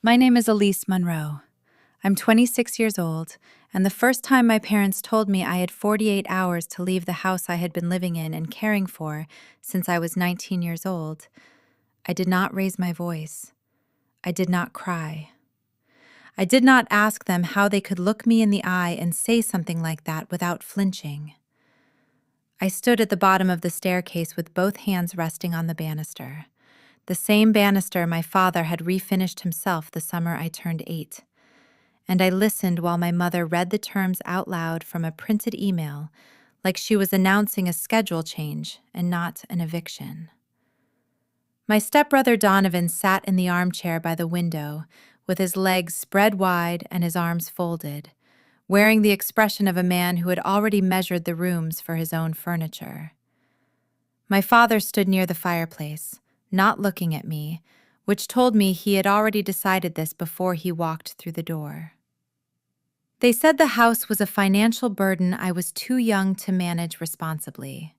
My name is Elise Monroe. I'm 26 years old, and the first time my parents told me I had 48 hours to leave the house I had been living in and caring for since I was 19 years old, I did not raise my voice. I did not cry. I did not ask them how they could look me in the eye and say something like that without flinching. I stood at the bottom of the staircase with both hands resting on the banister, the same banister my father had refinished himself the summer I turned 8. And I listened while my mother read the terms out loud from a printed email, like she was announcing a schedule change and not an eviction. My stepbrother Donovan sat in the armchair by the window, with his legs spread wide and his arms folded, wearing the expression of a man who had already measured the rooms for his own furniture. My father stood near the fireplace, not looking at me, which told me he had already decided this before he walked through the door. They said the house was a financial burden I was too young to manage responsibly.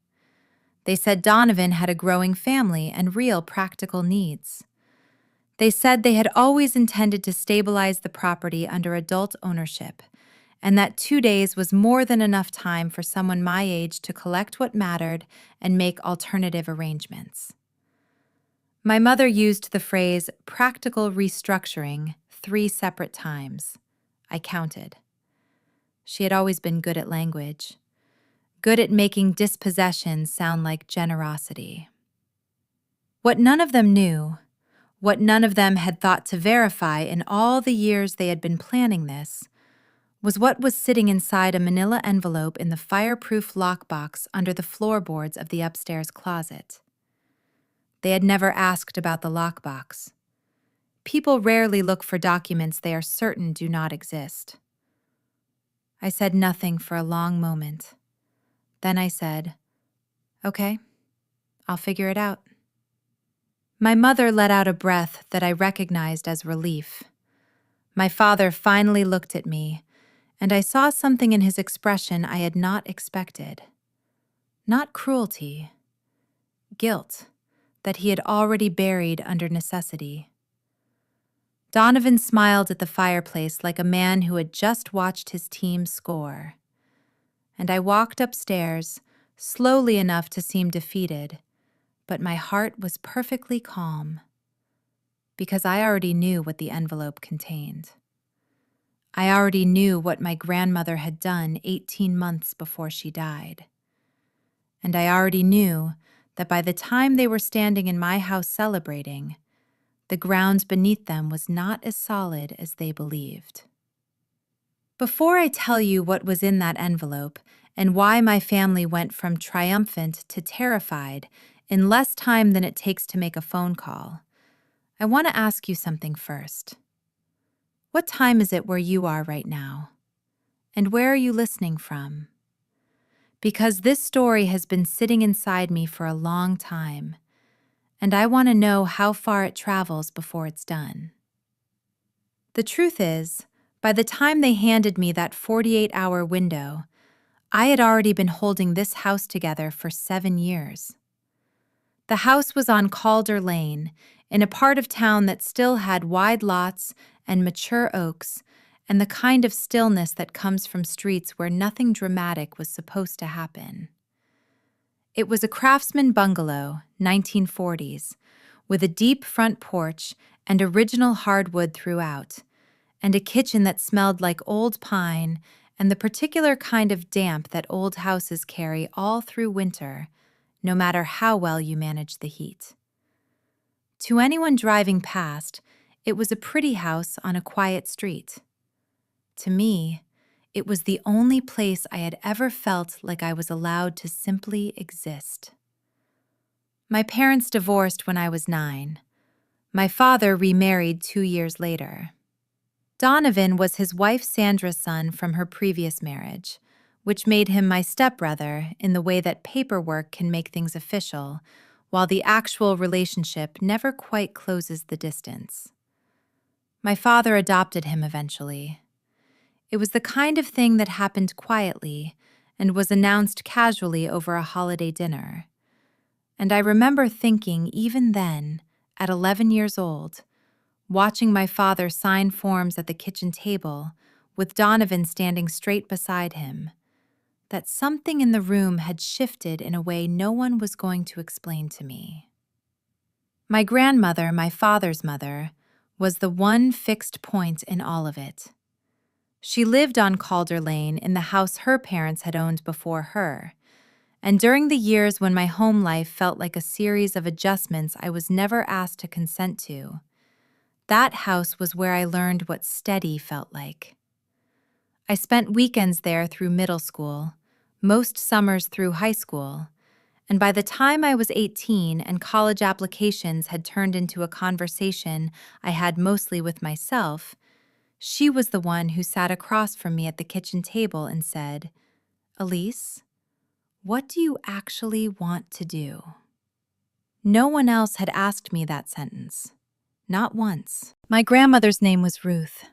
They said Donovan had a growing family and real practical needs. They said they had always intended to stabilize the property under adult ownership, and that 2 days was more than enough time for someone my age to collect what mattered and make alternative arrangements. My mother used the phrase practical restructuring 3 separate times. I counted. She had always been good at language, good at making dispossession sound like generosity. What none of them knew, what none of them had thought to verify in all the years they had been planning this, was what was sitting inside a manila envelope in the fireproof lockbox under the floorboards of the upstairs closet. They had never asked about the lockbox. People rarely look for documents they are certain do not exist. I said nothing for a long moment. Then I said, "Okay, I'll figure it out." My mother let out a breath that I recognized as relief. My father finally looked at me, and I saw something in his expression I had not expected. Not cruelty, guilt that he had already buried under necessity. Donovan smiled at the fireplace like a man who had just watched his team score. And I walked upstairs, slowly enough to seem defeated, but my heart was perfectly calm, because I already knew what the envelope contained. I already knew what my grandmother had done 18 months before she died. And I already knew that by the time they were standing in my house celebrating, the ground beneath them was not as solid as they believed. Before I tell you what was in that envelope and why my family went from triumphant to terrified in less time than it takes to make a phone call, I want to ask you something first. What time is it where you are right now? And where are you listening from? Because this story has been sitting inside me for a long time, and I want to know how far it travels before it's done. The truth is, by the time they handed me that 48-hour window, I had already been holding this house together for 7 years. The house was on Calder Lane, in a part of town that still had wide lots and mature oaks and the kind of stillness that comes from streets where nothing dramatic was supposed to happen. It was a craftsman bungalow, 1940s, with a deep front porch and original hardwood throughout, and a kitchen that smelled like old pine and the particular kind of damp that old houses carry all through winter, no matter how well you manage the heat. To anyone driving past, it was a pretty house on a quiet street. To me, it was the only place I had ever felt like I was allowed to simply exist. My parents divorced when I was 9. My father remarried 2 years later. Donovan was his wife Sandra's son from her previous marriage, which made him my stepbrother in the way that paperwork can make things official, while the actual relationship never quite closes the distance. My father adopted him eventually. It was the kind of thing that happened quietly and was announced casually over a holiday dinner. And I remember thinking even then, at 11 years old, watching my father sign forms at the kitchen table, with Donovan standing straight beside him, that something in the room had shifted in a way no one was going to explain to me. My grandmother, my father's mother, was the one fixed point in all of it. She lived on Calder Lane in the house her parents had owned before her, and during the years when my home life felt like a series of adjustments I was never asked to consent to, that house was where I learned what steady felt like. I spent weekends there through middle school, most summers through high school, and by the time I was 18 and college applications had turned into a conversation I had mostly with myself, she was the one who sat across from me at the kitchen table and said, "Elise, what do you actually want to do?" No one else had asked me that sentence. Not once. My grandmother's name was Ruth.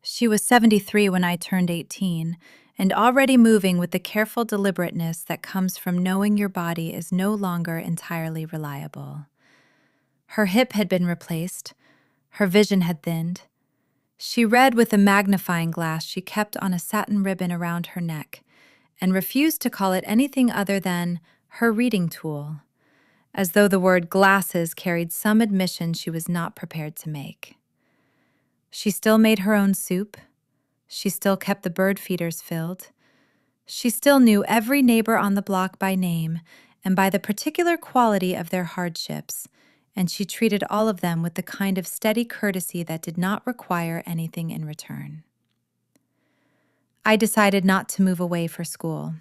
She was 73 when I turned 18, and already moving with the careful deliberateness that comes from knowing your body is no longer entirely reliable. Her hip had been replaced. Her vision had thinned. She read with a magnifying glass she kept on a satin ribbon around her neck, and refused to call it anything other than her reading tool, as though the word glasses carried some admission she was not prepared to make. She still made her own soup. She still kept the bird feeders filled. She still knew every neighbor on the block by name and by the particular quality of their hardships, and she treated all of them with the kind of steady courtesy that did not require anything in return. I decided not to move away for school.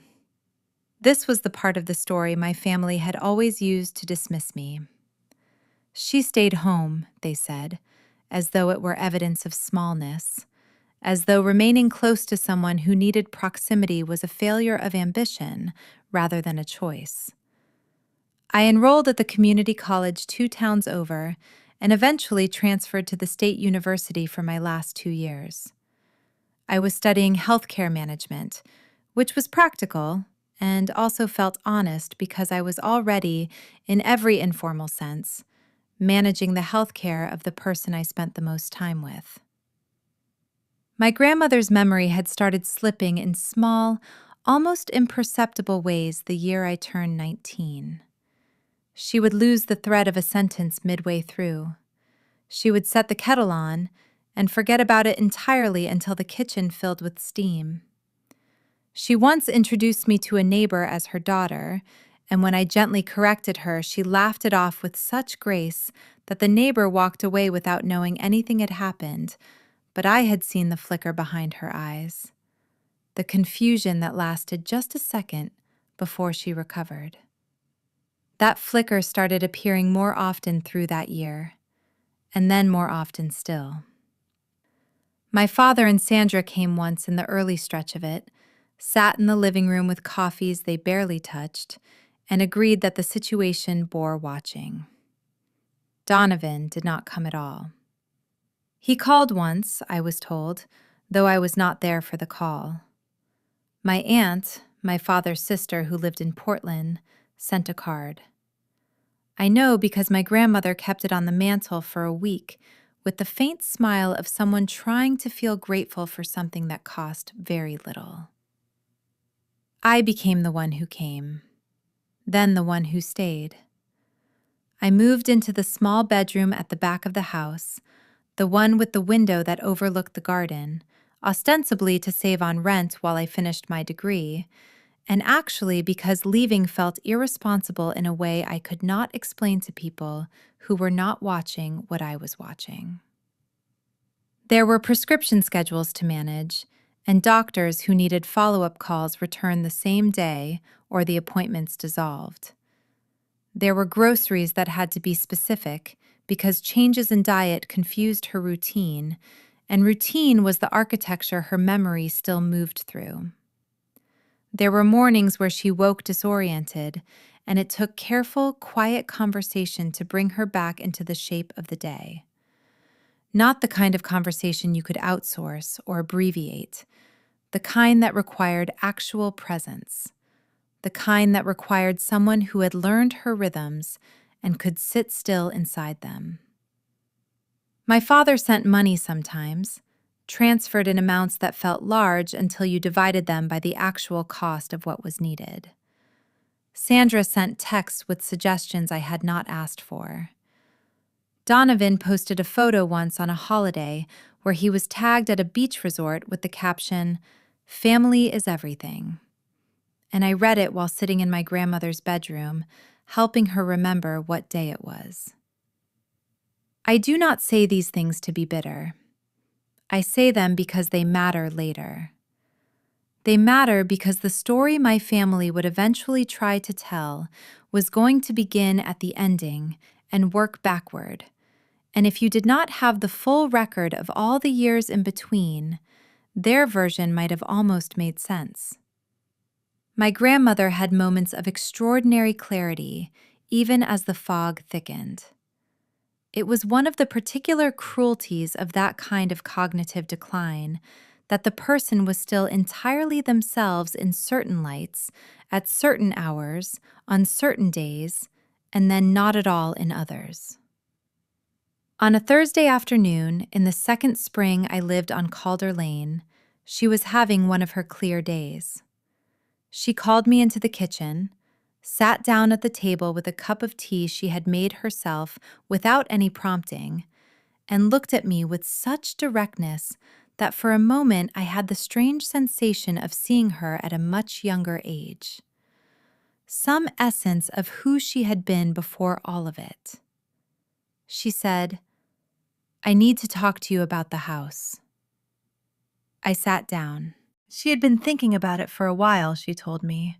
This was the part of the story my family had always used to dismiss me. She stayed home, they said, as though it were evidence of smallness, as though remaining close to someone who needed proximity was a failure of ambition rather than a choice. I enrolled at the community college 2 towns over and eventually transferred to the state university for my last 2 years. I was studying healthcare management, which was practical and also felt honest because I was already, in every informal sense, managing the healthcare of the person I spent the most time with. My grandmother's memory had started slipping in small, almost imperceptible ways the year I turned 19. She would lose the thread of a sentence midway through. She would set the kettle on and forget about it entirely until the kitchen filled with steam. She once introduced me to a neighbor as her daughter, and when I gently corrected her, she laughed it off with such grace that the neighbor walked away without knowing anything had happened, but I had seen the flicker behind her eyes, the confusion that lasted just a second before she recovered. That flicker started appearing more often through that year, and then more often still. My father and Sandra came once in the early stretch of it, sat in the living room with coffees they barely touched, and agreed that the situation bore watching. Donovan did not come at all. He called once, I was told, though I was not there for the call. My aunt, my father's sister who lived in Portland, sent a card. I know because my grandmother kept it on the mantel for a week with the faint smile of someone trying to feel grateful for something that cost very little. I became the one who came, then the one who stayed. I moved into the small bedroom at the back of the house, the one with the window that overlooked the garden, ostensibly to save on rent while I finished my degree, and actually because leaving felt irresponsible in a way I could not explain to people who were not watching what I was watching. There were prescription schedules to manage, and doctors who needed follow-up calls returned the same day or the appointments dissolved. There were groceries that had to be specific because changes in diet confused her routine, and routine was the architecture her memory still moved through. There were mornings where she woke disoriented, and it took careful, quiet conversation to bring her back into the shape of the day. Not the kind of conversation you could outsource or abbreviate, the kind that required actual presence, the kind that required someone who had learned her rhythms and could sit still inside them. My father sent money sometimes, transferred in amounts that felt large until you divided them by the actual cost of what was needed. Sandra sent texts with suggestions I had not asked for. Donovan posted a photo once on a holiday where he was tagged at a beach resort with the caption, "Family is everything." And I read it while sitting in my grandmother's bedroom, helping her remember what day it was. I do not say these things to be bitter. I say them because they matter later. They matter because the story my family would eventually try to tell was going to begin at the ending and work backward. And if you did not have the full record of all the years in between, their version might have almost made sense. My grandmother had moments of extraordinary clarity, even as the fog thickened. It was one of the particular cruelties of that kind of cognitive decline that the person was still entirely themselves in certain lights, at certain hours, on certain days, and then not at all in others. On a Thursday afternoon, in the second spring I lived on Calder Lane, she was having one of her clear days. She called me into the kitchen, sat down at the table with a cup of tea she had made herself without any prompting, and looked at me with such directness that for a moment I had the strange sensation of seeing her at a much younger age. Some essence of who she had been before all of it. She said, "I need to talk to you about the house." I sat down. She had been thinking about it for a while, she told me.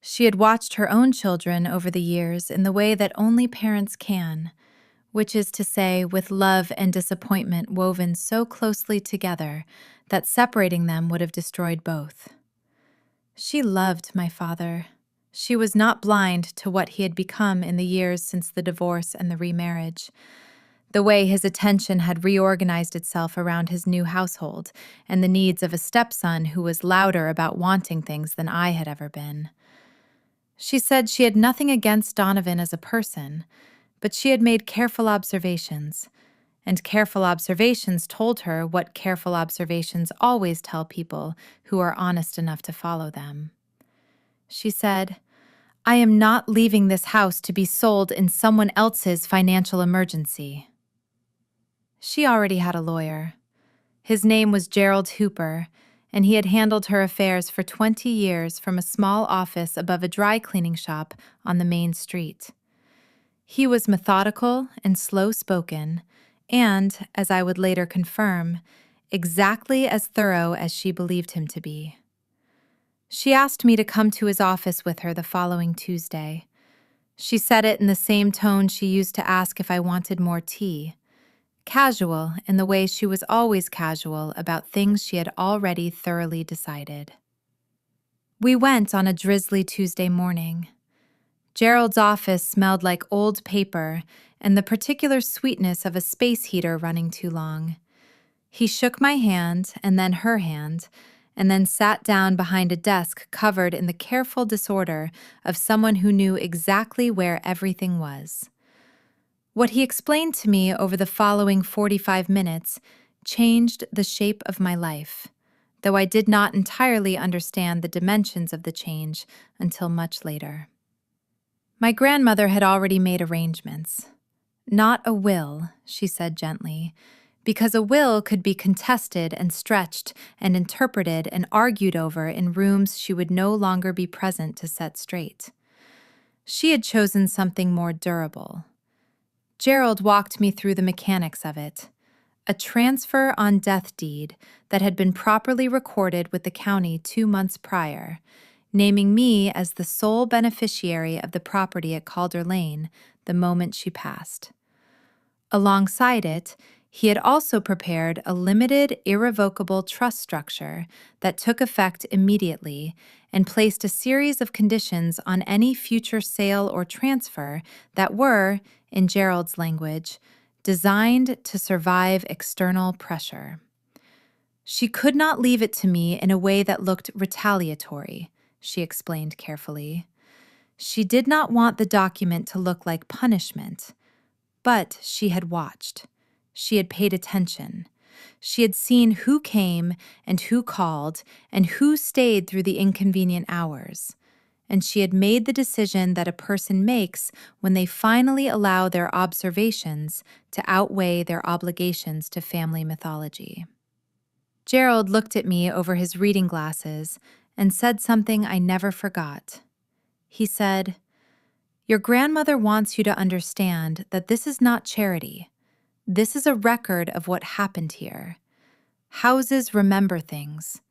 She had watched her own children over the years in the way that only parents can, which is to say, with love and disappointment woven so closely together that separating them would have destroyed both. She loved my father. She was not blind to what he had become in the years since the divorce and the remarriage. The way his attention had reorganized itself around his new household and the needs of a stepson who was louder about wanting things than I had ever been. She said she had nothing against Donovan as a person, but she had made careful observations, and careful observations told her what careful observations always tell people who are honest enough to follow them. She said, "I am not leaving this house to be sold in someone else's financial emergency." She already had a lawyer. His name was Gerald Hooper, and he had handled her affairs for 20 years from a small office above a dry cleaning shop on the main street. He was methodical and slow-spoken, and, as I would later confirm, exactly as thorough as she believed him to be. She asked me to come to his office with her the following Tuesday. She said it in the same tone she used to ask if I wanted more tea. Casual in the way she was always casual about things she had already thoroughly decided. We went on a drizzly Tuesday morning. Gerald's office smelled like old paper and the particular sweetness of a space heater running too long. He shook my hand and then her hand, and then sat down behind a desk covered in the careful disorder of someone who knew exactly where everything was. What he explained to me over the following 45 minutes changed the shape of my life, though I did not entirely understand the dimensions of the change until much later. My grandmother had already made arrangements. Not a will, she said gently, because a will could be contested and stretched and interpreted and argued over in rooms she would no longer be present to set straight. She had chosen something more durable. Gerald walked me through the mechanics of it. A transfer on death deed that had been properly recorded with the county 2 months prior, naming me as the sole beneficiary of the property at Calder Lane the moment she passed. Alongside it, he had also prepared a limited, irrevocable trust structure that took effect immediately and placed a series of conditions on any future sale or transfer that were, in Gerald's language, designed to survive external pressure. She could not leave it to me in a way that looked retaliatory, she explained carefully. She did not want the document to look like punishment, but she had watched. She had paid attention. She had seen who came and who called and who stayed through the inconvenient hours. And she had made the decision that a person makes when they finally allow their observations to outweigh their obligations to family mythology. Gerald looked at me over his reading glasses and said something I never forgot. He said, "Your grandmother wants you to understand that this is not charity. This is a record of what happened here. Houses remember things.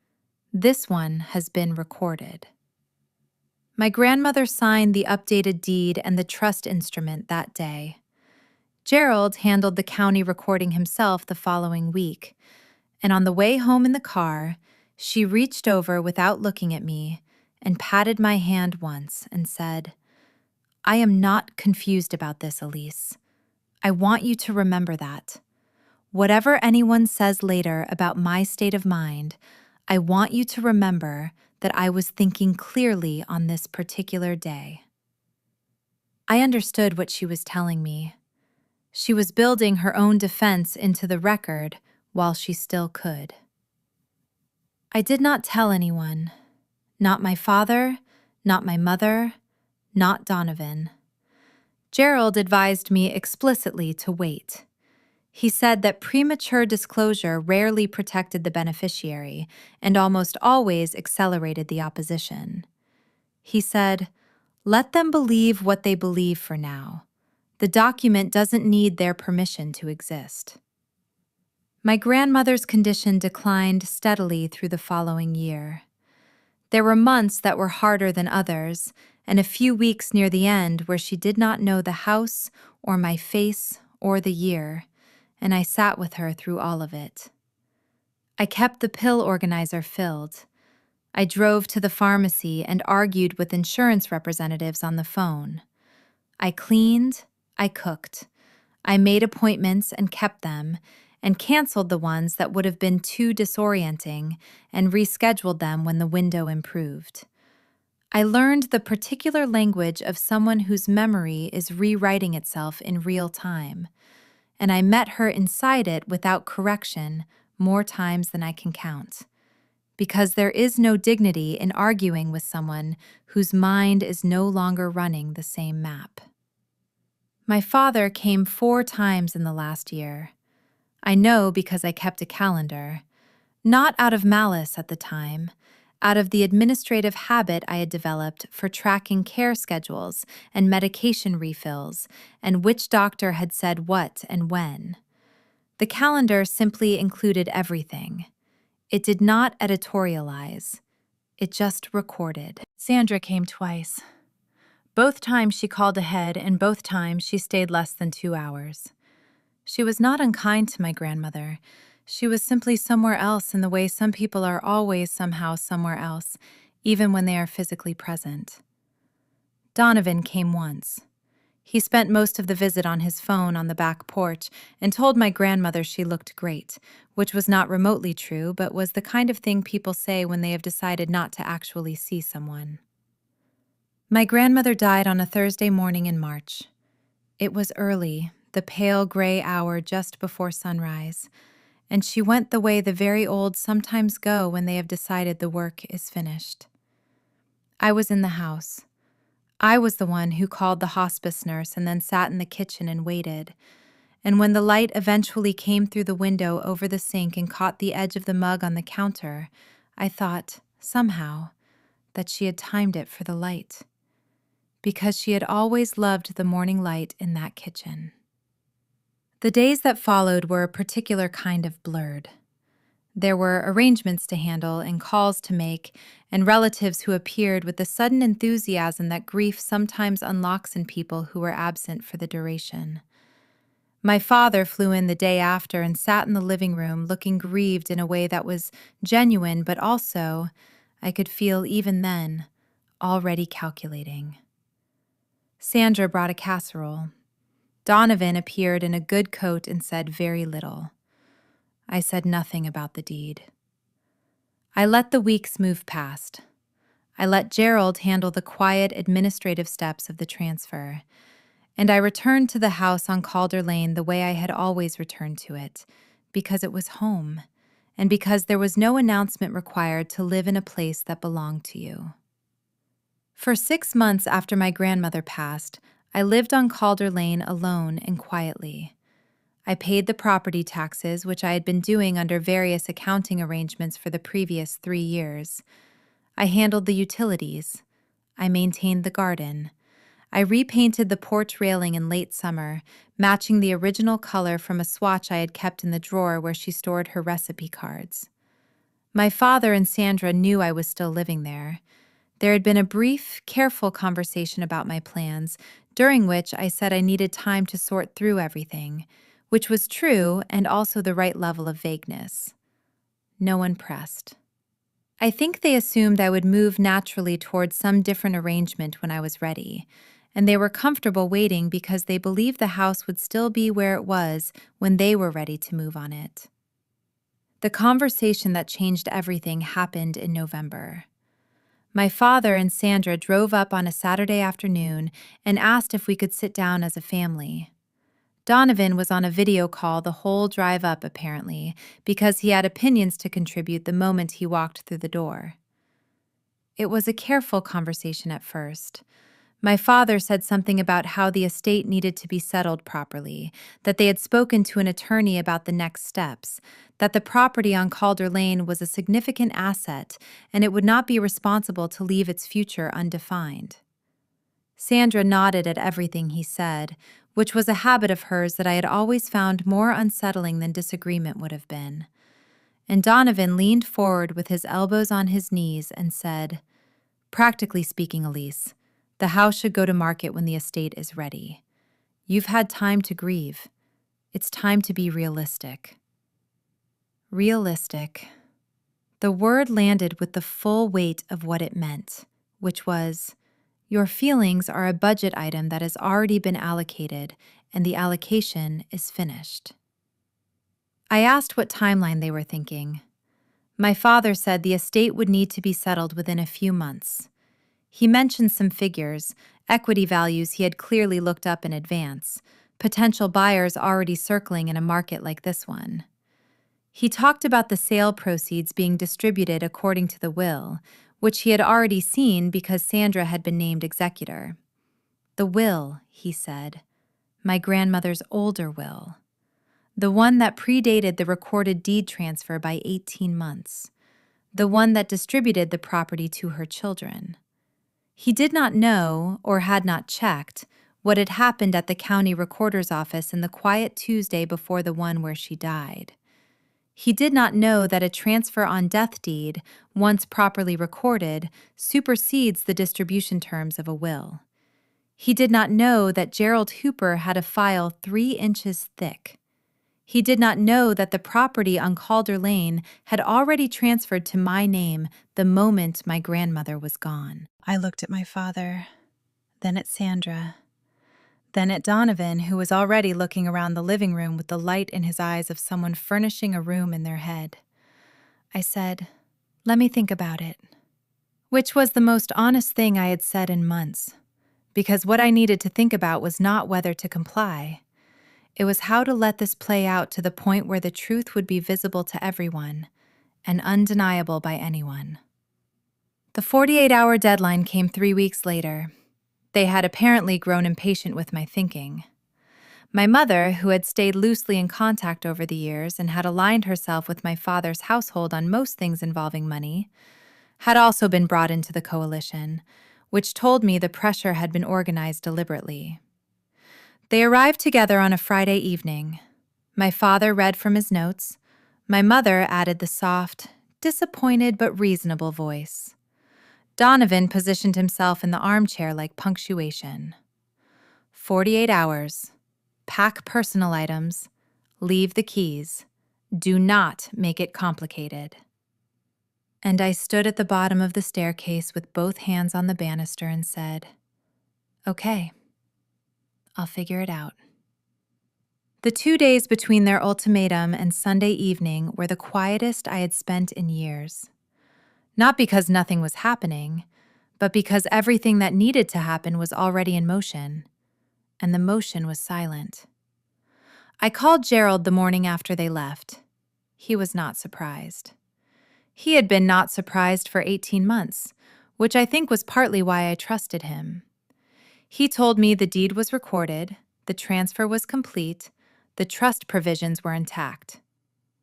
This one has been recorded." My grandmother signed the updated deed and the trust instrument that day. Gerald handled the county recording himself the following week, and on the way home in the car, she reached over without looking at me and patted my hand once and said, "I am not confused about this, Elise. I want you to remember that. Whatever anyone says later about my state of mind, I want you to remember that I was thinking clearly on this particular day." I understood what she was telling me. She was building her own defense into the record while she still could. I did not tell anyone. Not my father, not my mother, not Donovan. Gerald advised me explicitly to wait. He said that premature disclosure rarely protected the beneficiary and almost always accelerated the opposition. He said, "Let them believe what they believe for now. The document doesn't need their permission to exist." My grandmother's condition declined steadily through the following year. There were months that were harder than others, and a few weeks near the end where she did not know the house or my face or the year, and I sat with her through all of it. I kept the pill organizer filled. I drove to the pharmacy and argued with insurance representatives on the phone. I cleaned, I cooked. I made appointments and kept them, and canceled the ones that would have been too disorienting and rescheduled them when the window improved. I learned the particular language of someone whose memory is rewriting itself in real time, and I met her inside it without correction more times than I can count. Because there is no dignity in arguing with someone whose mind is no longer running the same map. My father came 4 times in the last year. I know because I kept a calendar, not out of malice at the time, out of the administrative habit I had developed for tracking care schedules and medication refills and which doctor had said what and when. The calendar simply included everything. It did not editorialize. It just recorded. Sandra came twice. Both times she called ahead, and both times she stayed less than 2 hours. She was not unkind to my grandmother. She was simply somewhere else in the way some people are always somehow somewhere else, even when they are physically present. Donovan came once. He spent most of the visit on his phone on the back porch and told my grandmother she looked great, which was not remotely true, but was the kind of thing people say when they have decided not to actually see someone. My grandmother died on a Thursday morning in March. It was early, the pale gray hour just before sunrise, and she went the way the very old sometimes go when they have decided the work is finished. I was in the house. I was the one who called the hospice nurse and then sat in the kitchen and waited. And when the light eventually came through the window over the sink and caught the edge of the mug on the counter, I thought, somehow, that she had timed it for the light. Because she had always loved the morning light in that kitchen. The days that followed were a particular kind of blurred. There were arrangements to handle and calls to make, and relatives who appeared with the sudden enthusiasm that grief sometimes unlocks in people who were absent for the duration. My father flew in the day after and sat in the living room looking grieved in a way that was genuine, but also, I could feel even then, already calculating. Sandra brought a casserole. Donovan appeared in a good coat and said very little. I said nothing about the deed. I let the weeks move past. I let Gerald handle the quiet administrative steps of the transfer, And I returned to the house on Calder Lane the way I had always returned to it, because it was home, and because there was no announcement required to live in a place that belonged to you. For 6 months after my grandmother passed, I lived on Calder Lane alone and quietly. I paid the property taxes, which I had been doing under various accounting arrangements for the previous 3 years. I handled the utilities. I maintained the garden. I repainted the porch railing in late summer, matching the original color from a swatch I had kept in the drawer where she stored her recipe cards. My father and Sandra knew I was still living there. There had been a brief, careful conversation about my plans, during which I said I needed time to sort through everything, which was true and also the right level of vagueness. No one pressed. I think they assumed I would move naturally towards some different arrangement when I was ready, and they were comfortable waiting because they believed the house would still be where it was when they were ready to move on it. The conversation that changed everything happened in November. My father and Sandra drove up on a Saturday afternoon and asked if we could sit down as a family. Donovan was on a video call the whole drive up, apparently, because he had opinions to contribute the moment he walked through the door. It was a careful conversation at first. My father said something about how the estate needed to be settled properly, that they had spoken to an attorney about the next steps, that the property on Calder Lane was a significant asset and it would not be responsible to leave its future undefined. Sandra nodded at everything he said, which was a habit of hers that I had always found more unsettling than disagreement would have been. And Donovan leaned forward with his elbows on his knees and said, "Practically speaking, Elise, the house should go to market when the estate is ready. You've had time to grieve. It's time to be realistic." Realistic. The word landed with the full weight of what it meant, which was, your feelings are a budget item that has already been allocated, and the allocation is finished. I asked what timeline they were thinking. My father said the estate would need to be settled within a few months. He mentioned some figures, equity values he had clearly looked up in advance, potential buyers already circling in a market like this one. He talked about the sale proceeds being distributed according to the will, which he had already seen because Sandra had been named executor. The will, he said, my grandmother's older will. The one that predated the recorded deed transfer by 18 months. The one that distributed the property to her children. He did not know, or had not checked, what had happened at the county recorder's office in the quiet Tuesday before the one where she died. He did not know that a transfer on death deed, once properly recorded, supersedes the distribution terms of a will. He did not know that Gerald Hooper had a file 3 inches thick. He did not know that the property on Calder Lane had already transferred to my name the moment my grandmother was gone. I looked at my father, then at Sandra, then at Donovan, who was already looking around the living room with the light in his eyes of someone furnishing a room in their head. I said, "Let me think about it," which was the most honest thing I had said in months, because what I needed to think about was not whether to comply. It was how to let this play out to the point where the truth would be visible to everyone and undeniable by anyone. The 48-hour deadline came 3 weeks later. They had apparently grown impatient with my thinking. My mother, who had stayed loosely in contact over the years and had aligned herself with my father's household on most things involving money, had also been brought into the coalition, which told me the pressure had been organized deliberately. They arrived together on a Friday evening. My father read from his notes. My mother added the soft, disappointed but reasonable voice. Donovan positioned himself in the armchair like punctuation. 48 hours. Pack personal items. Leave the keys. Do not make it complicated. And I stood at the bottom of the staircase with both hands on the banister and said, "Okay, I'll figure it out." The 2 days between their ultimatum and Sunday evening were the quietest I had spent in years. Not because nothing was happening, but because everything that needed to happen was already in motion. and the motion was silent. I called Gerald the morning after they left. He was not surprised. He had been not surprised for 18 months, which I think was partly why I trusted him. He told me the deed was recorded, the transfer was complete, the trust provisions were intact.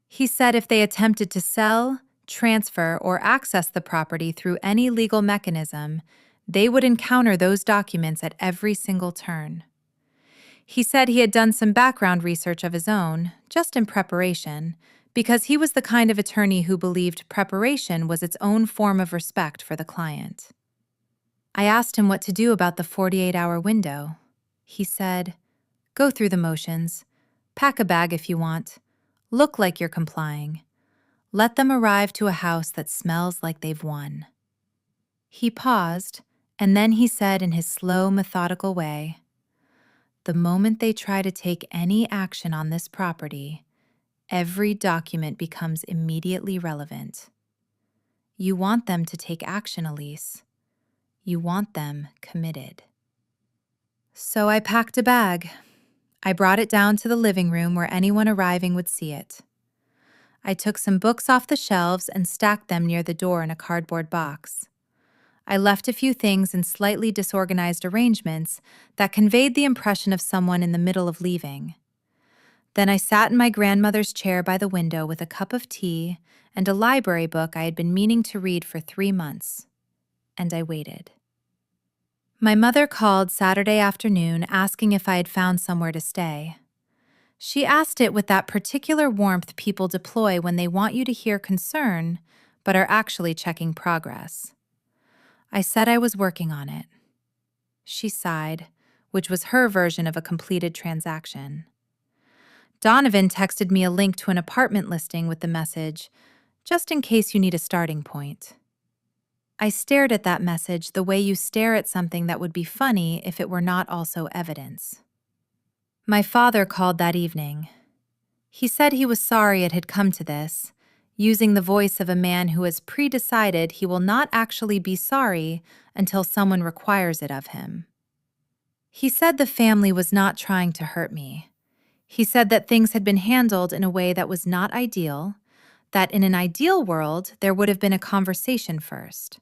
He said if they attempted to sell, transfer, or access the property through any legal mechanism, they would encounter those documents at every single turn. He said he had done some background research of his own, just in preparation, because he was the kind of attorney who believed preparation was its own form of respect for the client. I asked him what to do about the 48-hour window. He said, "Go through the motions. Pack a bag if you want. Look like you're complying. Let them arrive to a house that smells like they've won." He paused, and then he said in his slow, methodical way, "The moment they try to take any action on this property, every document becomes immediately relevant. You want them to take action, Elise. You want them committed." So I packed a bag. I brought it down to the living room where anyone arriving would see it. I took some books off the shelves and stacked them near the door in a cardboard box. I left a few things in slightly disorganized arrangements that conveyed the impression of someone in the middle of leaving. Then I sat in my grandmother's chair by the window with a cup of tea and a library book I had been meaning to read for 3 months. And I waited. My mother called Saturday afternoon asking if I had found somewhere to stay. She asked it with that particular warmth people deploy when they want you to hear concern, but are actually checking progress. I said I was working on it. She sighed, which was her version of a completed transaction. Donovan texted me a link to an apartment listing with the message, "Just in case you need a starting point." I stared at that message the way you stare at something that would be funny if it were not also evidence. My father called that evening. He said he was sorry it had come to this, using the voice of a man who has pre-decided he will not actually be sorry until someone requires it of him. He said the family was not trying to hurt me. He said that things had been handled in a way that was not ideal, that in an ideal world there would have been a conversation first.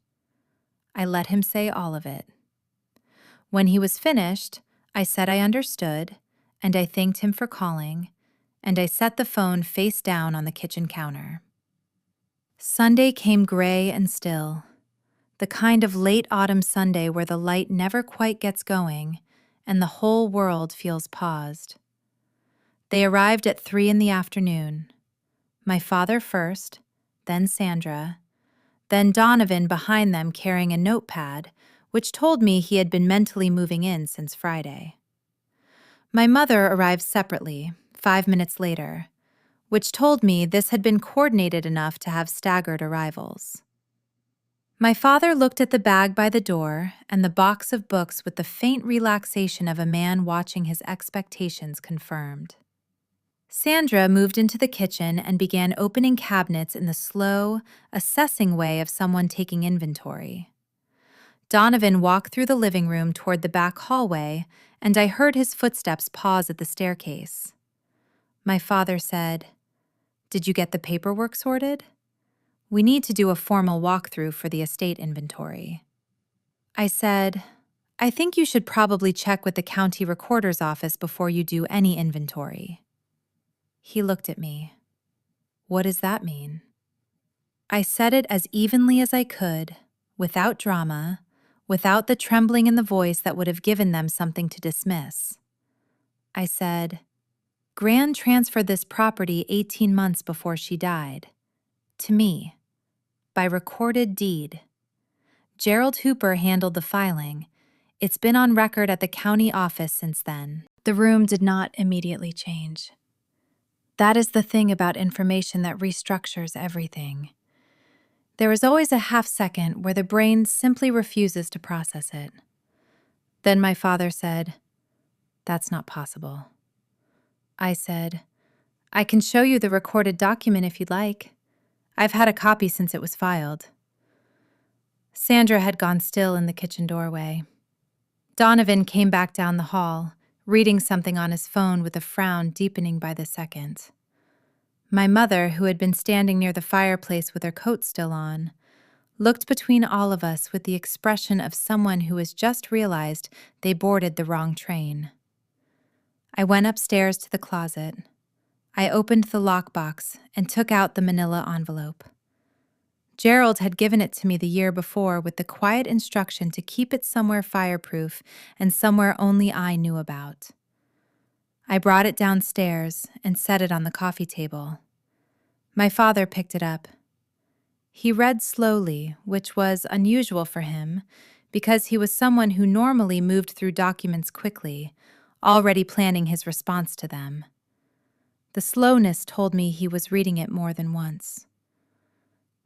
I let him say all of it. When he was finished, I said I understood, and I thanked him for calling, and I set the phone face down on the kitchen counter. Sunday came gray and still, the kind of late autumn Sunday where the light never quite gets going and the whole world feels paused. They arrived at 3 in the afternoon. My father first, then Sandra, then Donovan behind them carrying a notepad, which told me he had been mentally moving in since Friday. My mother arrived separately, 5 minutes later, which told me this had been coordinated enough to have staggered arrivals. My father looked at the bag by the door and the box of books with the faint relaxation of a man watching his expectations confirmed. Sandra moved into the kitchen and began opening cabinets in the slow, assessing way of someone taking inventory. Donovan walked through the living room toward the back hallway, and I heard his footsteps pause at the staircase. My father said, "Did you get the paperwork sorted? We need to do a formal walkthrough for the estate inventory." I said, "I think you should probably check with the county recorder's office before you do any inventory." He looked at me. "What does that mean?" I said it as evenly as I could, without drama, without the trembling in the voice that would have given them something to dismiss. I said, "Gran transferred this property 18 months before she died. To me. By recorded deed. Gerald Hooper handled the filing. It's been on record at the county office since then." The room did not immediately change. That is the thing about information that restructures everything. There is always a half-second where the brain simply refuses to process it. Then my father said, "That's not possible." I said, "I can show you the recorded document if you'd like. I've had a copy since it was filed." Sandra had gone still in the kitchen doorway. Donovan came back down the hall, reading something on his phone with a frown deepening by the second. My mother, who had been standing near the fireplace with her coat still on, looked between all of us with the expression of someone who has just realized they boarded the wrong train. I went upstairs to the closet. I opened the lockbox and took out the manila envelope. Gerald had given it to me the year before with the quiet instruction to keep it somewhere fireproof and somewhere only I knew about. I brought it downstairs and set it on the coffee table. My father picked it up. He read slowly, which was unusual for him, because he was someone who normally moved through documents quickly, already planning his response to them. The slowness told me he was reading it more than once.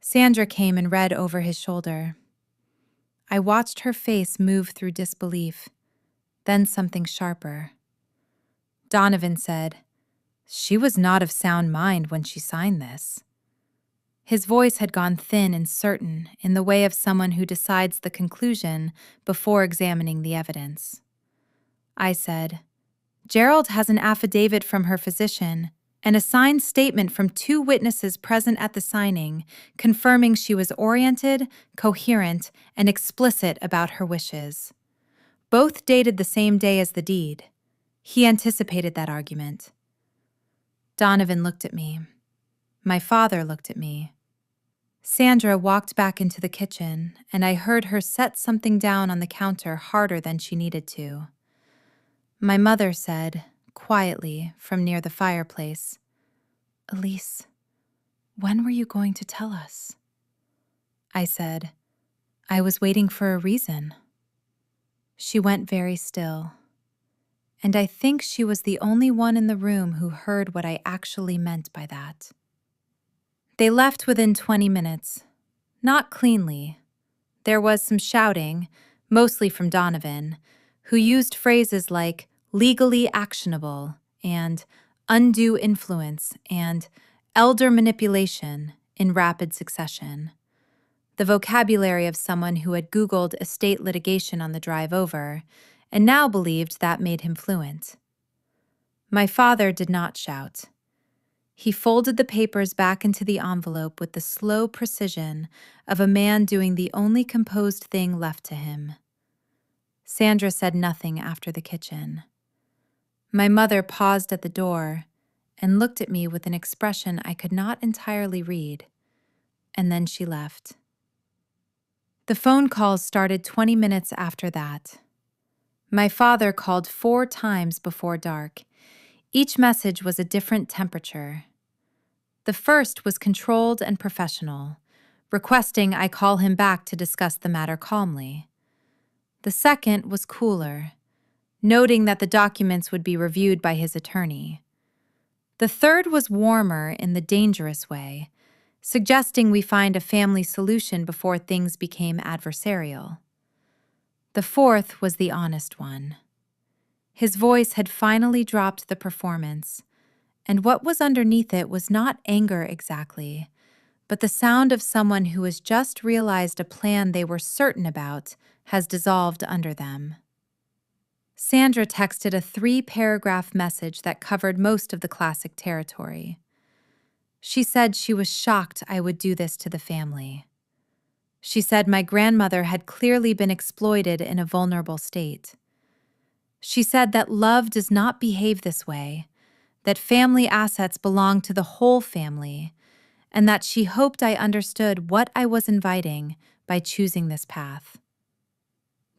Sandra came and read over his shoulder. I watched her face move through disbelief, then something sharper. Donovan said, "She was not of sound mind when she signed this." His voice had gone thin and certain, in the way of someone who decides the conclusion before examining the evidence. I said, "Gerald has an affidavit from her physician and a signed statement from 2 witnesses present at the signing, confirming she was oriented, coherent, and explicit about her wishes. Both dated the same day as the deed." He anticipated that argument. Donovan looked at me. My father looked at me. Sandra walked back into the kitchen, and I heard her set something down on the counter harder than she needed to. My mother said, quietly, from near the fireplace, "Elise, when were you going to tell us?" I said, "I was waiting for a reason." She went very still, and I think she was the only one in the room who heard what I actually meant by that. They left within 20 minutes. Not cleanly. There was some shouting, mostly from Donovan, who used phrases like legally actionable and undue influence and elder manipulation in rapid succession. The vocabulary of someone who had Googled estate litigation on the drive over and now believed that made him fluent. My father did not shout. He folded the papers back into the envelope with the slow precision of a man doing the only composed thing left to him. Sandra said nothing after the kitchen. My mother paused at the door and looked at me with an expression I could not entirely read, and then she left. The phone calls started 20 minutes after that. My father called 4 times before dark. Each message was a different temperature. The first was controlled and professional, requesting I call him back to discuss the matter calmly. The second was cooler, noting that the documents would be reviewed by his attorney. The third was warmer in the dangerous way, suggesting we find a family solution before things became adversarial. The fourth was the honest one. His voice had finally dropped the performance, and what was underneath it was not anger exactly, but the sound of someone who has just realized a plan they were certain about has dissolved under them. Sandra texted a 3-paragraph message that covered most of the classic territory. She said she was shocked I would do this to the family. She said my grandmother had clearly been exploited in a vulnerable state. She said that love does not behave this way, that family assets belong to the whole family, and that she hoped I understood what I was inviting by choosing this path.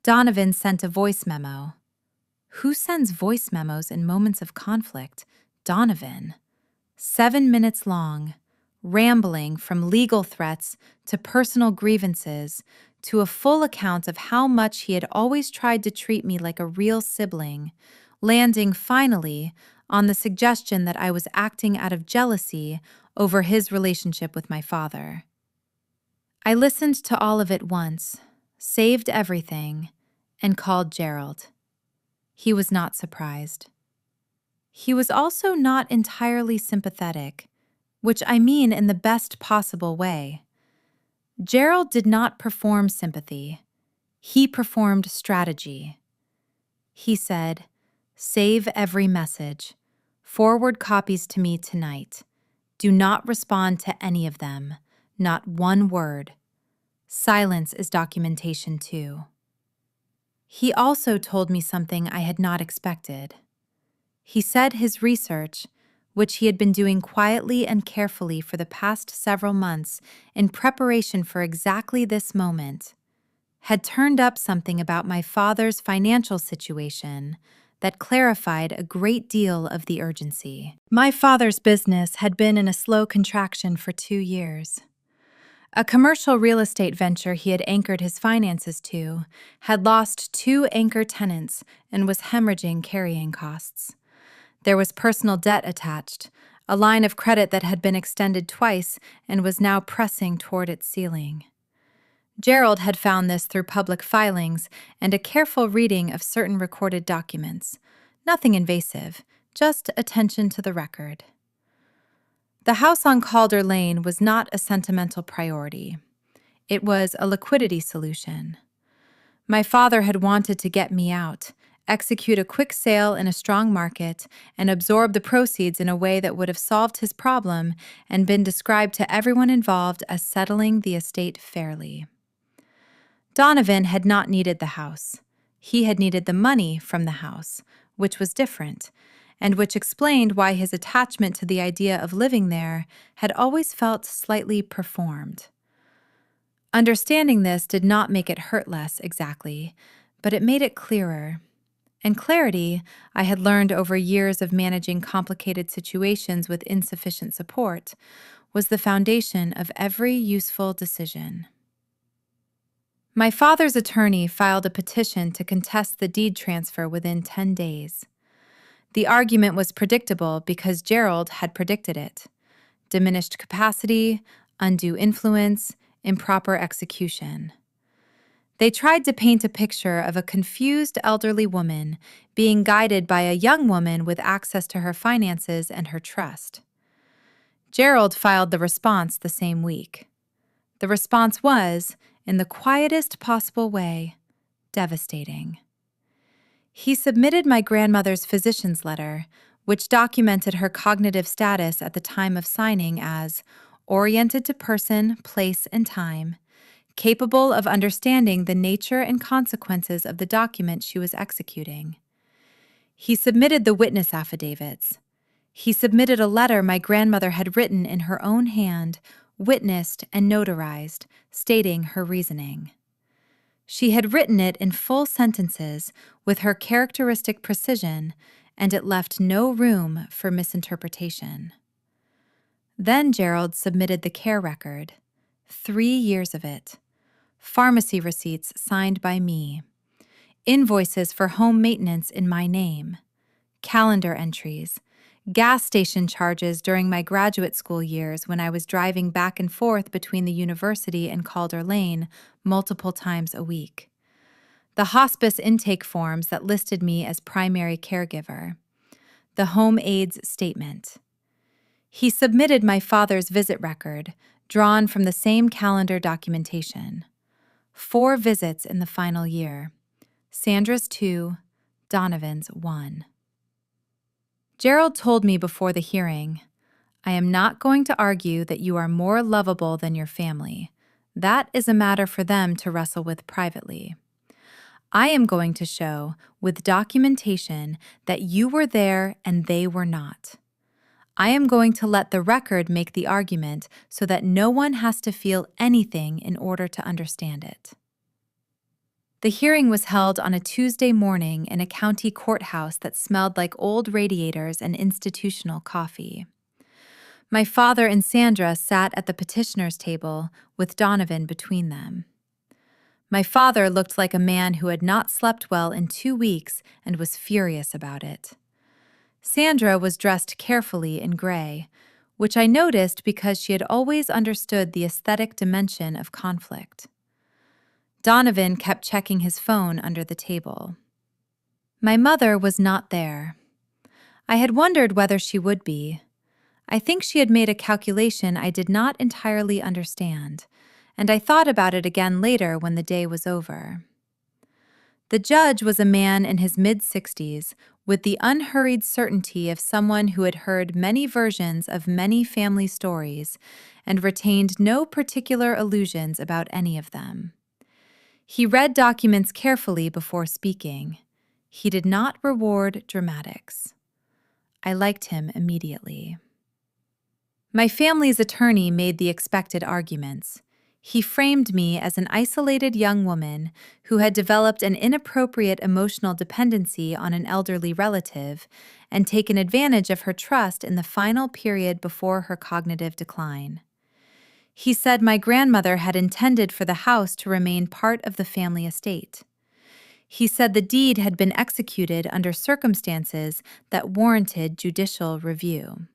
Donovan sent a voice memo. Who sends voice memos in moments of conflict? Donovan. 7 minutes long, rambling from legal threats to personal grievances to a full account of how much he had always tried to treat me like a real sibling, landing finally on the suggestion that I was acting out of jealousy over his relationship with my father. I listened to all of it once, saved everything, and called Gerald. He was not surprised. He was also not entirely sympathetic, which I mean in the best possible way. Gerald did not perform sympathy. He performed strategy. He said, Save every message. Forward copies to me tonight. Do not respond to any of them. Not one word. Silence is documentation too. He also told me something I had not expected. He said his research, which he had been doing quietly and carefully for the past several months in preparation for exactly this moment, had turned up something about my father's financial situation that clarified a great deal of the urgency. My father's business had been in a slow contraction for 2 years. A commercial real estate venture he had anchored his finances to had lost 2 anchor tenants and was hemorrhaging carrying costs. There was personal debt attached, a line of credit that had been extended twice and was now pressing toward its ceiling. Gerald had found this through public filings and a careful reading of certain recorded documents. Nothing invasive, just attention to the record. The house on Calder Lane was not a sentimental priority. It was a liquidity solution. My father had wanted to get me out, execute a quick sale in a strong market, and absorb the proceeds in a way that would have solved his problem and been described to everyone involved as settling the estate fairly. Donovan had not needed the house. He had needed the money from the house, which was different, and which explained why his attachment to the idea of living there had always felt slightly performed. Understanding this did not make it hurt less exactly, but it made it clearer. And clarity, I had learned over years of managing complicated situations with insufficient support, was the foundation of every useful decision. My father's attorney filed a petition to contest the deed transfer within 10 days. The argument was predictable because Gerald had predicted it. Diminished capacity, undue influence, improper execution. They tried to paint a picture of a confused elderly woman being guided by a young woman with access to her finances and her trust. Gerald filed the response the same week. The response was, in the quietest possible way, devastating. He submitted my grandmother's physician's letter, which documented her cognitive status at the time of signing as oriented to person, place, and time, capable of understanding the nature and consequences of the document she was executing. He submitted the witness affidavits. He submitted a letter my grandmother had written in her own hand, witnessed and notarized, stating her reasoning. She had written it in full sentences with her characteristic precision, and it left no room for misinterpretation. Then Gerald submitted the care record, 3 years of it, pharmacy receipts signed by me, invoices for home maintenance in my name, calendar entries, gas station charges during my graduate school years when I was driving back and forth between the university and Calder Lane multiple times a week, the hospice intake forms that listed me as primary caregiver, the home aides statement. He submitted my father's visit record, drawn from the same calendar documentation. 4 visits in the final year. Sandra's 2, Donovan's 1. Gerald told me before the hearing, "I am not going to argue that you are more lovable than your family. That is a matter for them to wrestle with privately. I am going to show, with documentation, that you were there and they were not. I am going to let the record make the argument so that no one has to feel anything in order to understand it." The hearing was held on a Tuesday morning in a county courthouse that smelled like old radiators and institutional coffee. My father and Sandra sat at the petitioner's table with Donovan between them. My father looked like a man who had not slept well in 2 weeks and was furious about it. Sandra was dressed carefully in gray, which I noticed because she had always understood the aesthetic dimension of conflict. Donovan kept checking his phone under the table. My mother was not there. I had wondered whether she would be. I think she had made a calculation I did not entirely understand, and I thought about it again later when the day was over. The judge was a man in his mid-60s, with the unhurried certainty of someone who had heard many versions of many family stories and retained no particular illusions about any of them. He read documents carefully before speaking. He did not reward dramatics. I liked him immediately. My family's attorney made the expected arguments. He framed me as an isolated young woman who had developed an inappropriate emotional dependency on an elderly relative and taken advantage of her trust in the final period before her cognitive decline. He said my grandmother had intended for the house to remain part of the family estate. He said the deed had been executed under circumstances that warranted judicial review.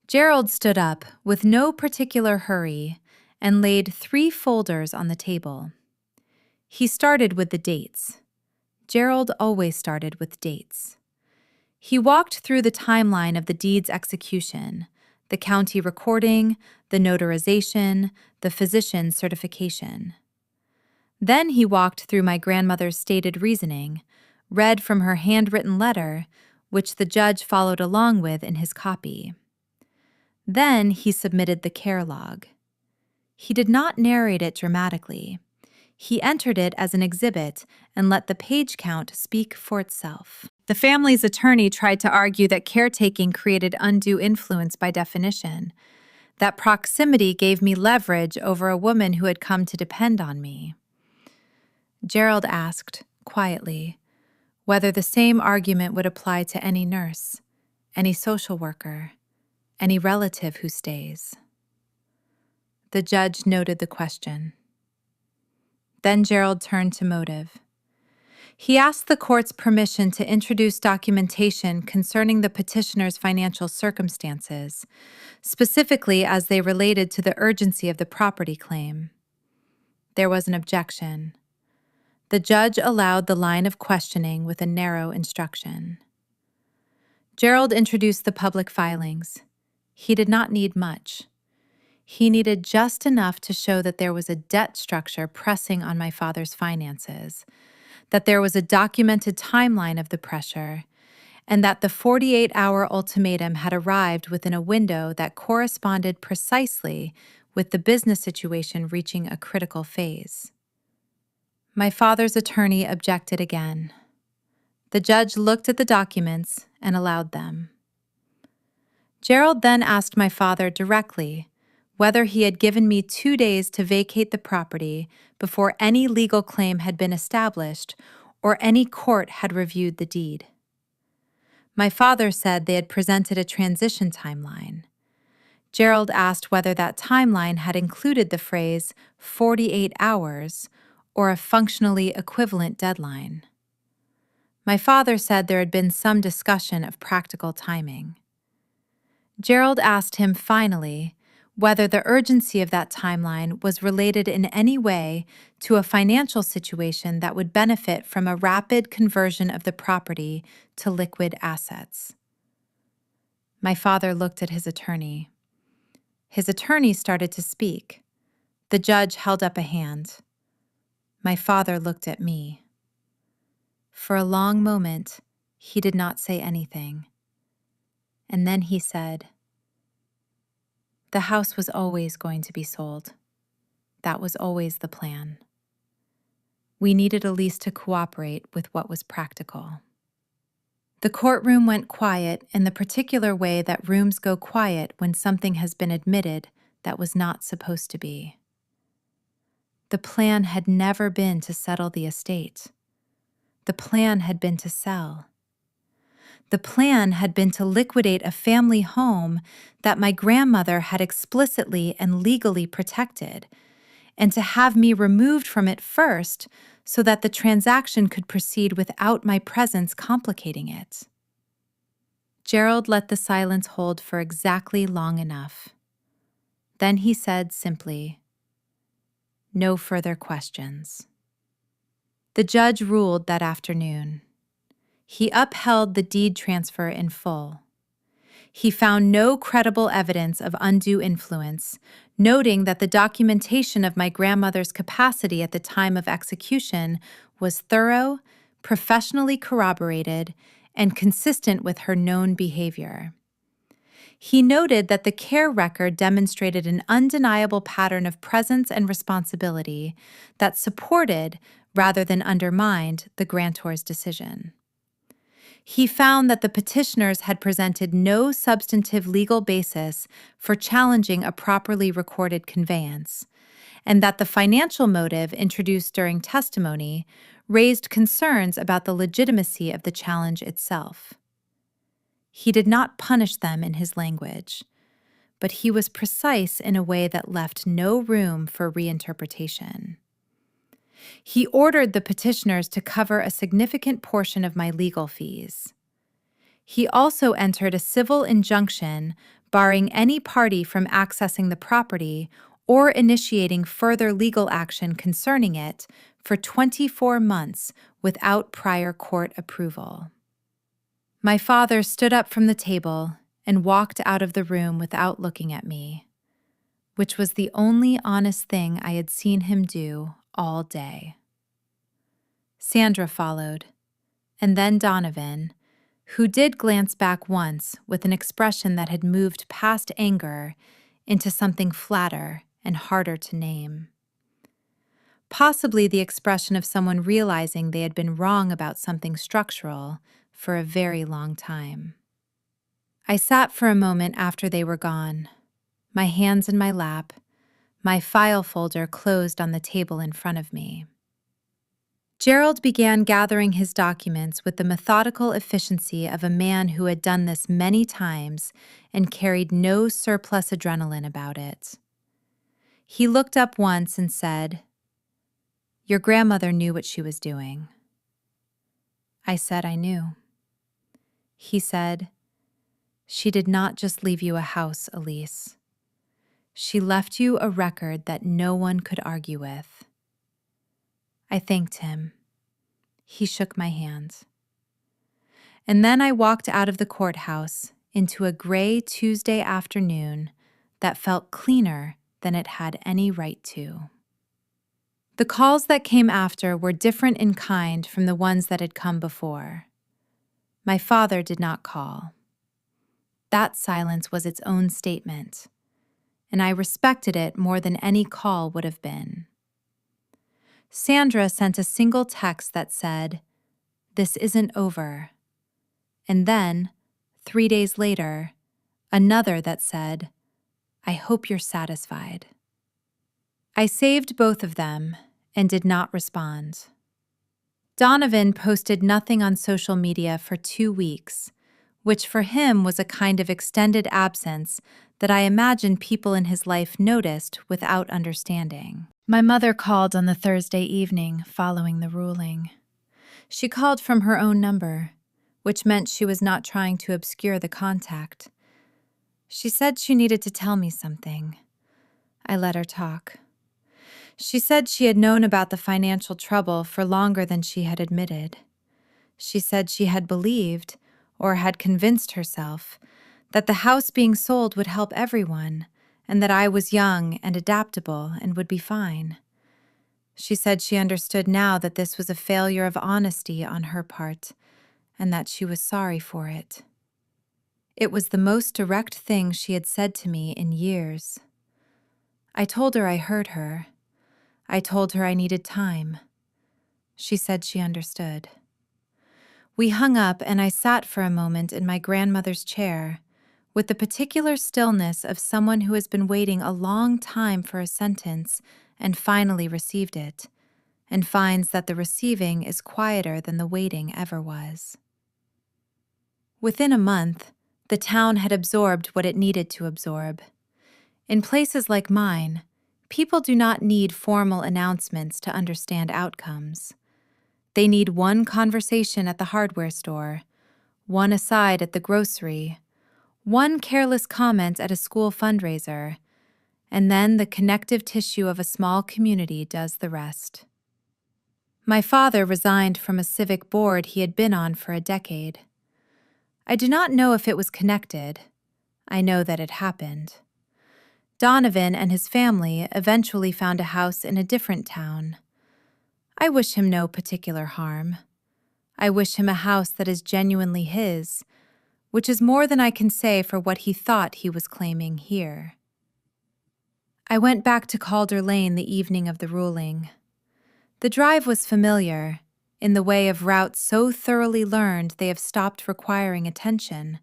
Gerald stood up with no particular hurry and laid 3 folders on the table. He started with the dates. Gerald always started with dates. He walked through the timeline of the deed's execution, the county recording, the notarization, the physician's certification. Then he walked through my grandmother's stated reasoning, read from her handwritten letter, which the judge followed along with in his copy. Then he submitted the care log. He did not narrate it dramatically. He entered it as an exhibit and let the page count speak for itself. The family's attorney tried to argue that caretaking created undue influence by definition, that proximity gave me leverage over a woman who had come to depend on me. Gerald asked, quietly, whether the same argument would apply to any nurse, any social worker, any relative who stays. The judge noted the question. Then Gerald turned to motive. He asked the court's permission to introduce documentation concerning the petitioner's financial circumstances, specifically as they related to the urgency of the property claim. There was an objection. The judge allowed the line of questioning with a narrow instruction. Gerald introduced the public filings. He did not need much. He needed just enough to show that there was a debt structure pressing on my father's finances, that there was a documented timeline of the pressure, and that the 48-hour ultimatum had arrived within a window that corresponded precisely with the business situation reaching a critical phase. My father's attorney objected again. The judge looked at the documents and allowed them. Gerald then asked my father directly whether he had given me 2 days to vacate the property before any legal claim had been established or any court had reviewed the deed. My father said they had presented a transition timeline. Gerald asked whether that timeline had included the phrase 48 hours or a functionally equivalent deadline. My father said there had been some discussion of practical timing. Gerald asked him finally whether the urgency of that timeline was related in any way to a financial situation that would benefit from a rapid conversion of the property to liquid assets. My father looked at his attorney. His attorney started to speak. The judge held up a hand. My father looked at me. For a long moment, he did not say anything. And then he said, "The house was always going to be sold. That was always the plan. We needed a lease to cooperate with what was practical." The courtroom went quiet in the particular way that rooms go quiet when something has been admitted that was not supposed to be. The plan had never been to settle the estate. The plan had been to sell. The plan had been to liquidate a family home that my grandmother had explicitly and legally protected, and to have me removed from it first so that the transaction could proceed without my presence complicating it. Gerald let the silence hold for exactly long enough. Then he said simply, "No further questions." The judge ruled that afternoon. He upheld the deed transfer in full. He found no credible evidence of undue influence, noting that the documentation of my grandmother's capacity at the time of execution was thorough, professionally corroborated, and consistent with her known behavior. He noted that the care record demonstrated an undeniable pattern of presence and responsibility that supported, rather than undermined, the grantor's decision. He found that the petitioners had presented no substantive legal basis for challenging a properly recorded conveyance, and that the financial motive introduced during testimony raised concerns about the legitimacy of the challenge itself. He did not punish them in his language, but he was precise in a way that left no room for reinterpretation. He ordered the petitioners to cover a significant portion of my legal fees. He also entered a civil injunction barring any party from accessing the property or initiating further legal action concerning it for 24 months without prior court approval. My father stood up from the table and walked out of the room without looking at me, which was the only honest thing I had seen him do all day. Sandra followed, and then Donovan, who did glance back once with an expression that had moved past anger into something flatter and harder to name. Possibly the expression of someone realizing they had been wrong about something structural for a very long time. I sat for a moment after they were gone, my hands in my lap, my file folder closed on the table in front of me. Gerald began gathering his documents with the methodical efficiency of a man who had done this many times and carried no surplus adrenaline about it. He looked up once and said, "Your grandmother knew what she was doing." I said I knew. He said, "She did not just leave you a house, Elise. She left you a record that no one could argue with." I thanked him. He shook my hand. And then I walked out of the courthouse into a gray Tuesday afternoon that felt cleaner than it had any right to. The calls that came after were different in kind from the ones that had come before. My father did not call. That silence was its own statement, and I respected it more than any call would have been. Sandra sent a single text that said, "This isn't over." And then, 3 days later, another that said, "I hope you're satisfied." I saved both of them and did not respond. Donovan posted nothing on social media for 2 weeks, which for him was a kind of extended absence that I imagine people in his life noticed without understanding. My mother called on the Thursday evening following the ruling. She called from her own number, which meant she was not trying to obscure the contact. She said she needed to tell me something. I let her talk. She said she had known about the financial trouble for longer than she had admitted. She said she had believed, or had convinced herself, that the house being sold would help everyone, and that I was young and adaptable and would be fine. She said she understood now that this was a failure of honesty on her part, and that she was sorry for it. It was the most direct thing she had said to me in years. I told her I heard her. I told her I needed time. She said she understood. We hung up and I sat for a moment in my grandmother's chair, with the particular stillness of someone who has been waiting a long time for a sentence and finally received it, and finds that the receiving is quieter than the waiting ever was. Within a month, the town had absorbed what it needed to absorb. In places like mine, people do not need formal announcements to understand outcomes. They need one conversation at the hardware store, one aside at the grocery, one careless comment at a school fundraiser, and then the connective tissue of a small community does the rest. My father resigned from a civic board he had been on for a decade. I do not know if it was connected. I know that it happened. Donovan and his family eventually found a house in a different town. I wish him no particular harm. I wish him a house that is genuinely his, which is more than I can say for what he thought he was claiming here. I went back to Calder Lane the evening of the ruling. The drive was familiar, in the way of routes so thoroughly learned they have stopped requiring attention.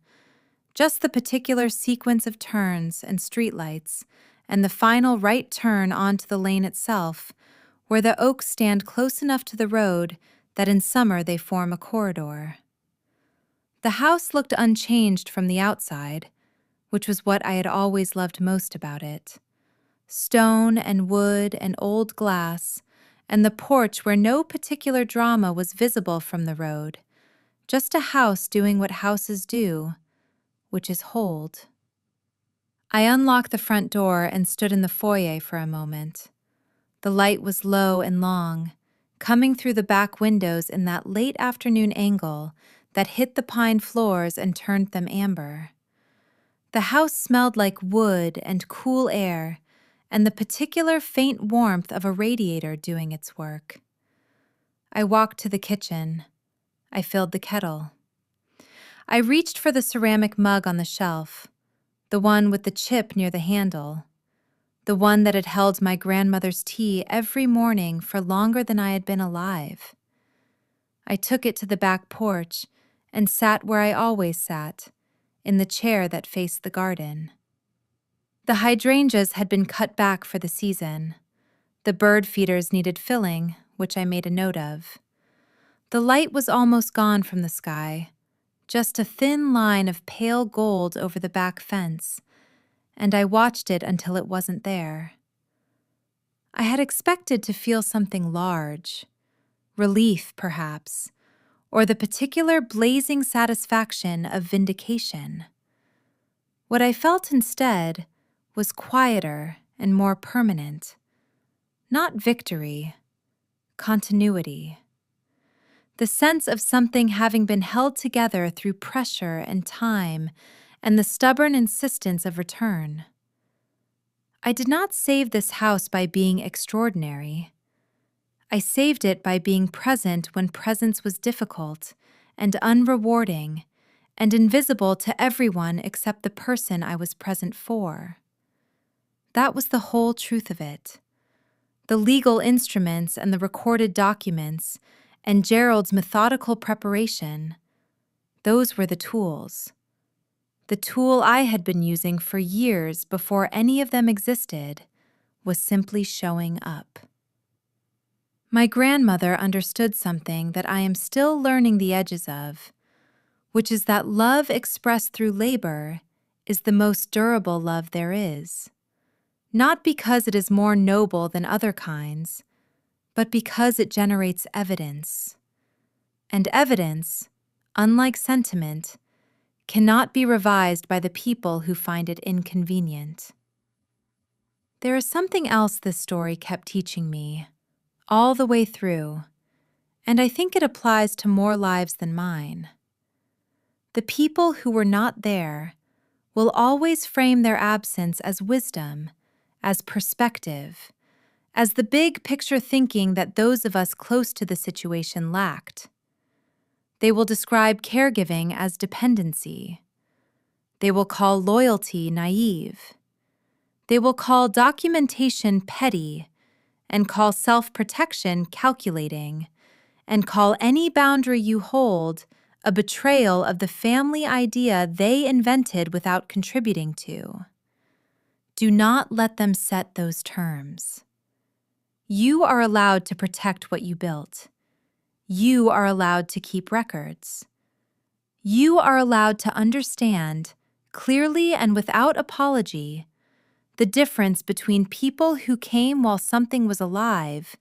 Just the particular sequence of turns and streetlights, and the final right turn onto the lane itself, where the oaks stand close enough to the road that in summer they form a corridor. The house looked unchanged from the outside, which was what I had always loved most about it. Stone and wood and old glass, and the porch where no particular drama was visible from the road, just a house doing what houses do, which is hold. I unlocked the front door and stood in the foyer for a moment. The light was low and long, coming through the back windows in that late afternoon angle that hit the pine floors and turned them amber. The house smelled like wood and cool air, and the particular faint warmth of a radiator doing its work. I walked to the kitchen. I filled the kettle. I reached for the ceramic mug on the shelf, the one with the chip near the handle, the one that had held my grandmother's tea every morning for longer than I had been alive. I took it to the back porch and sat where I always sat, in the chair that faced the garden. The hydrangeas had been cut back for the season. The bird feeders needed filling, which I made a note of. The light was almost gone from the sky, just a thin line of pale gold over the back fence, and I watched it until it wasn't there. I had expected to feel something large, relief perhaps, or the particular blazing satisfaction of vindication. What I felt instead was quieter and more permanent. Not victory, continuity. The sense of something having been held together through pressure and time and the stubborn insistence of return. I did not save this house by being extraordinary. I saved it by being present when presence was difficult and unrewarding and invisible to everyone except the person I was present for. That was the whole truth of it. The legal instruments and the recorded documents and Gerald's methodical preparation, those were the tools. The tool I had been using for years before any of them existed was simply showing up. My grandmother understood something that I am still learning the edges of, which is that love expressed through labor is the most durable love there is. Not because it is more noble than other kinds, but because it generates evidence. And evidence, unlike sentiment, cannot be revised by the people who find it inconvenient. There is something else this story kept teaching me, all the way through, and I think it applies to more lives than mine. The people who were not there will always frame their absence as wisdom, as perspective, as the big picture thinking that those of us close to the situation lacked. They will describe caregiving as dependency. They will call loyalty naive. They will call documentation petty, and call self-protection calculating, and call any boundary you hold a betrayal of the family idea they invented without contributing to. Do not let them set those terms. You are allowed to protect what you built. You are allowed to keep records. You are allowed to understand, clearly and without apology, the difference between people who came while something was alive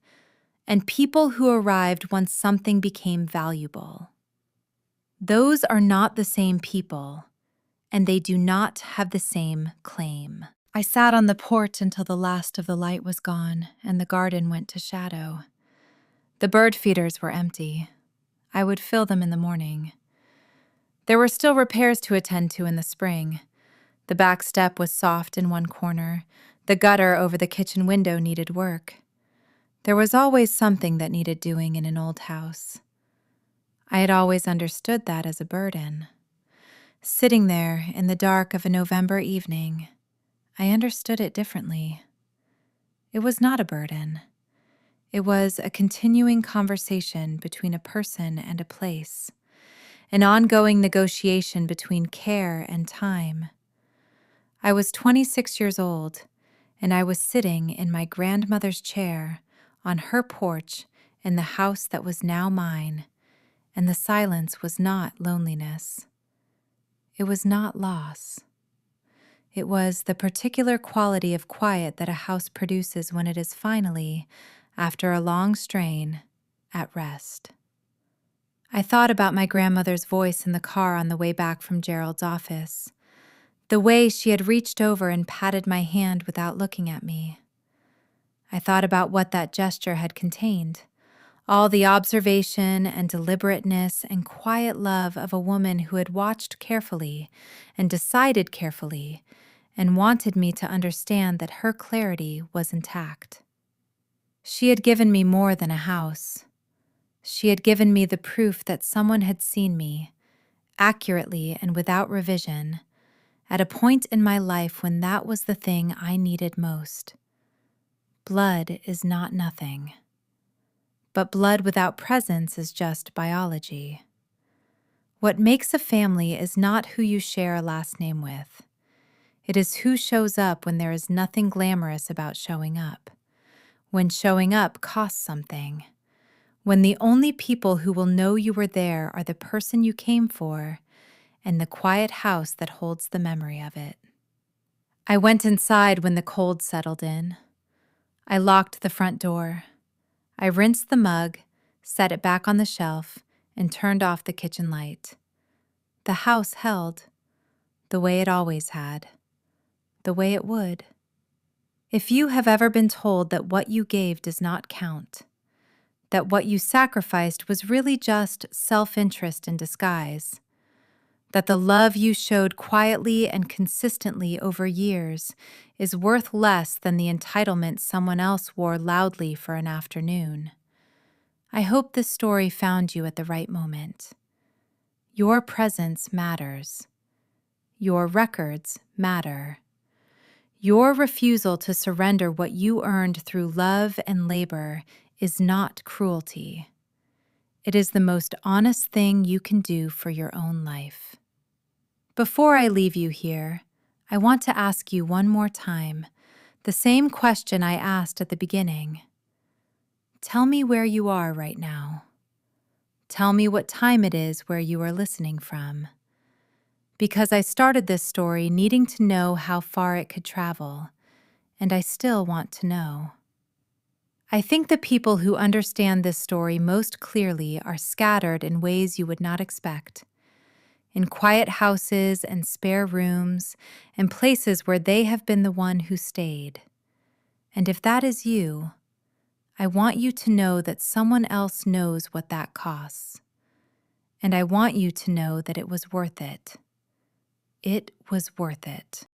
and people who arrived once something became valuable. Those are not the same people, and they do not have the same claim. I sat on the porch until the last of the light was gone and the garden went to shadow. The bird feeders were empty. I would fill them in the morning. There were still repairs to attend to in the spring. The back step was soft in one corner. The gutter over the kitchen window needed work. There was always something that needed doing in an old house. I had always understood that as a burden. Sitting there in the dark of a November evening, I understood it differently. It was not a burden. It was a continuing conversation between a person and a place, an ongoing negotiation between care and time. I was 26 years old, and I was sitting in my grandmother's chair on her porch in the house that was now mine, and the silence was not loneliness. It was not loss. It was the particular quality of quiet that a house produces when it is finally, after a long strain, at rest. I thought about my grandmother's voice in the car on the way back from Gerald's office, the way she had reached over and patted my hand without looking at me. I thought about what that gesture had contained, all the observation and deliberateness and quiet love of a woman who had watched carefully and decided carefully and wanted me to understand that her clarity was intact. She had given me more than a house. She had given me the proof that someone had seen me, accurately and without revision, at a point in my life when that was the thing I needed most. Blood is not nothing. But blood without presence is just biology. What makes a family is not who you share a last name with. It is who shows up when there is nothing glamorous about showing up, when showing up costs something, when the only people who will know you were there are the person you came for and the quiet house that holds the memory of it. I went inside when the cold settled in. I locked the front door. I rinsed the mug, set it back on the shelf, and turned off the kitchen light. The house held, the way it always had, the way it would. If you have ever been told that what you gave does not count, that what you sacrificed was really just self-interest in disguise, that the love you showed quietly and consistently over years is worth less than the entitlement someone else wore loudly for an afternoon, I hope this story found you at the right moment. Your presence matters. Your records matter. Your refusal to surrender what you earned through love and labor is not cruelty. It is the most honest thing you can do for your own life. Before I leave you here, I want to ask you one more time the same question I asked at the beginning. Tell me where you are right now. Tell me what time it is where you are listening from. Because I started this story needing to know how far it could travel, and I still want to know. I think the people who understand this story most clearly are scattered in ways you would not expect, in quiet houses and spare rooms and places where they have been the one who stayed. And if that is you, I want you to know that someone else knows what that costs. And I want you to know that it was worth it. It was worth it.